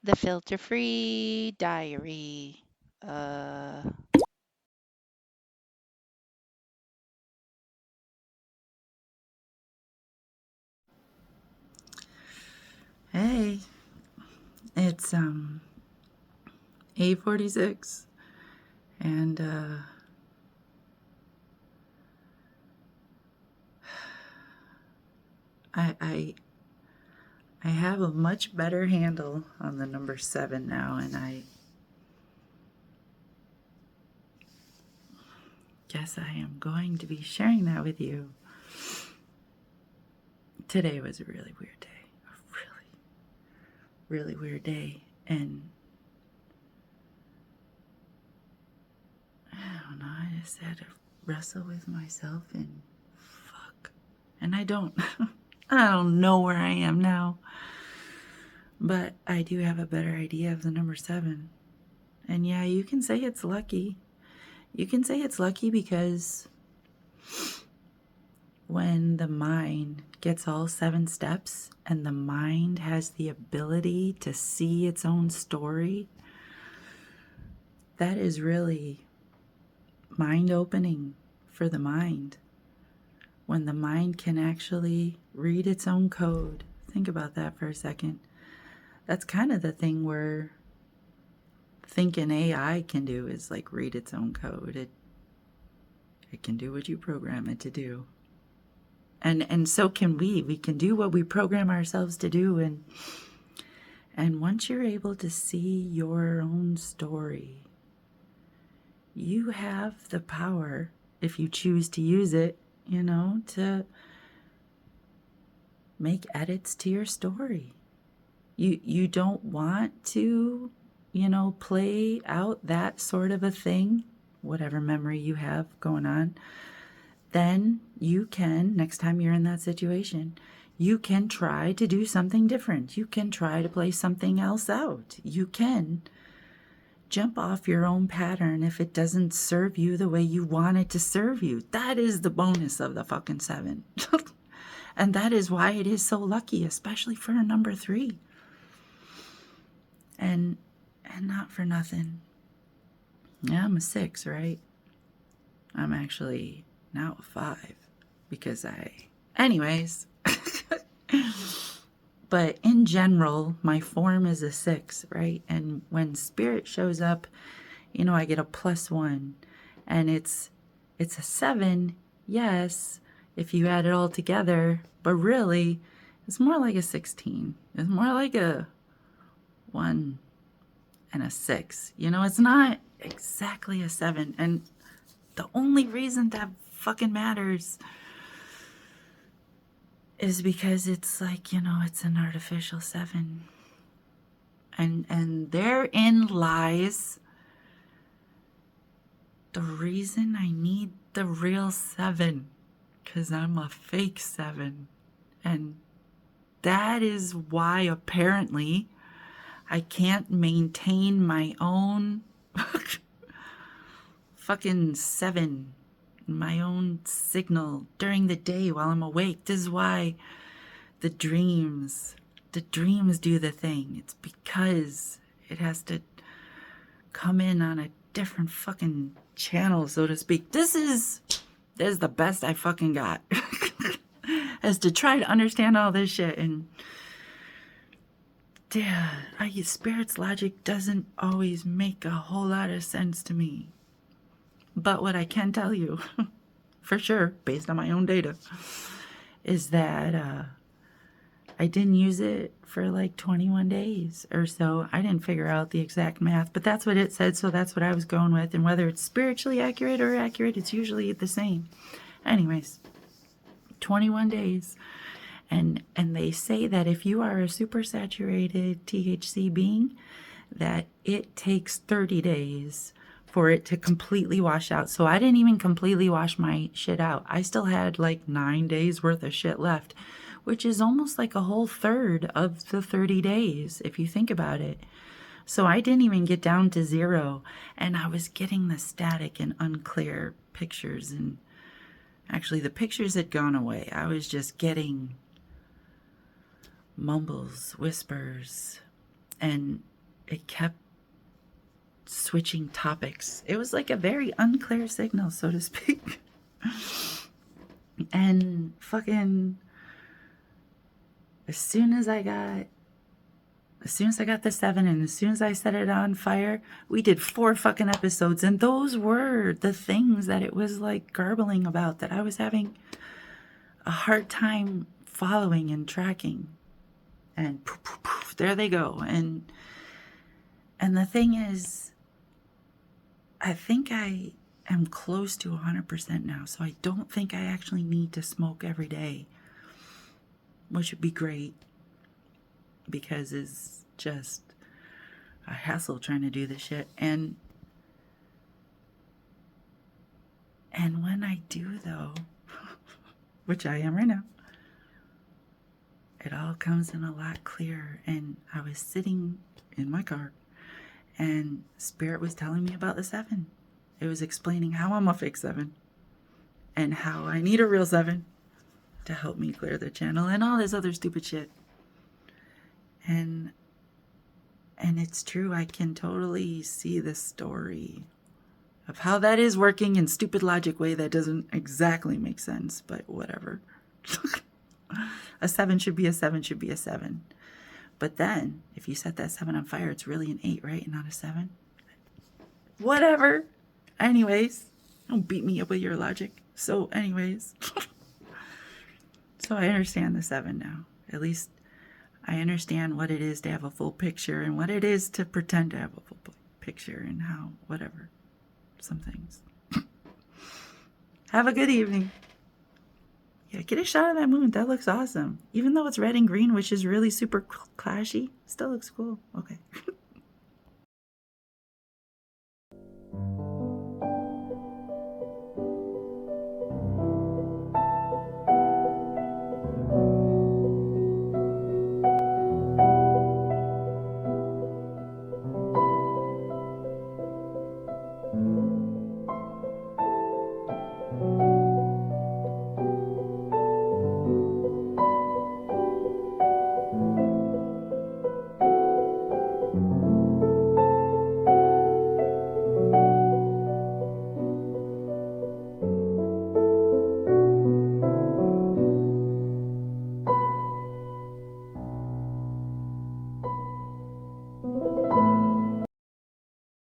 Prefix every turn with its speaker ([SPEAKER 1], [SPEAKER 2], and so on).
[SPEAKER 1] The filter-free diary. Uh,
[SPEAKER 2] Hey, it's 8:46 and I I I have a much better handle on the number 7 now, and I guess I am going to be sharing that with you. Today was a really weird day. A really weird day, and I don't know, I just had to wrestle with myself and fuck. And I don't I don't know where I am now. But I do have a better idea of the number 7. And yeah, you can say it's lucky. You can say it's lucky because when the mind gets all 7 steps and the mind has the ability to see its own story, that is really mind opening for the mind. When the mind can actually read its own code. Think about that for a second. That's kind of the thing where thinking AI can do, is like read its own code. It can do what you program it to do. And so can we. We can do what we program ourselves to do. And once you're able to see your own story, you have the power, if you choose to use it, to make edits to your story. You don't want to, play out that sort of a thing, whatever memory you have going on, then you can, next time you're in that situation, you can try to do something different. You can try to play something else out. You can jump off your own pattern if it doesn't serve you the way you want it to serve you. That is the bonus of the fucking 7. And that is why it is so lucky, especially for a number 3. And not for nothing. Yeah, I'm a 6, right? I'm actually now a 5 because anyways. But in general, my form is a 6, right? And when spirit shows up, I get a +1, and it's a 7, yes, if you add it all together, but really it's more like a 16. It's more like a 1 and a 6. It's not exactly a 7. And the only reason that fucking matters is because it's like, it's an artificial 7. And therein lies the reason I need the real 7. Because I'm a fake 7. And that is why apparently I can't maintain my own fucking 7, my own signal during the day while I'm awake. This is why the dreams do the thing. It's because it has to come in on a different fucking channel, so to speak. This is the best I fucking got. As to try to understand all this shit. And yeah, spirit's logic doesn't always make a whole lot of sense to me. But what I can tell you, for sure, based on my own data, is that I didn't use it for like 21 days or so. I didn't figure out the exact math, but that's what it said, so that's what I was going with. And whether it's spiritually accurate or accurate, it's usually the same. Anyways, 21 days. And they say that if you are a supersaturated THC being, that it takes 30 days for it to completely wash out. So I didn't even completely wash my shit out. I still had like 9 days worth of shit left, which is almost like a whole third of the 30 days, if you think about it. So I didn't even get down to 0, and I was getting the static and unclear pictures, and actually the pictures had gone away. I was just getting mumbles, whispers, and it kept switching topics. It was like a very unclear signal, so to speak. And fucking as soon as I got the 7 and as soon as I set it on fire, we did 4 fucking episodes, and those were the things that it was like garbling about that I was having a hard time following and tracking. And poof, poof, poof, there they go. And the thing is, I think I am close to 100% now, so I don't think I actually need to smoke every day, which would be great, because it's just a hassle trying to do this shit. And when I do, though, which I am right now, it all comes in a lot clearer. And I was sitting in my car, and Spirit was telling me about the 7. It was explaining how I'm a fake 7 and how I need a real 7 to help me clear the channel and all this other stupid shit. And it's true, I can totally see the story of how that is working in stupid logic way that doesn't exactly make sense, but whatever. A 7 should be a 7 should be a 7. But then, if you set that 7 on fire, it's really an 8, right? Not a 7? Whatever. Anyways, don't beat me up with your logic. So, anyways. So I understand the 7 now. At least I understand what it is to have a full picture and what it is to pretend to have a full picture and how, whatever. Some things. Have a good evening. Yeah, get a shot of that moon. That looks awesome. Even though it's red and green, which is really super clashy, still looks cool. Okay.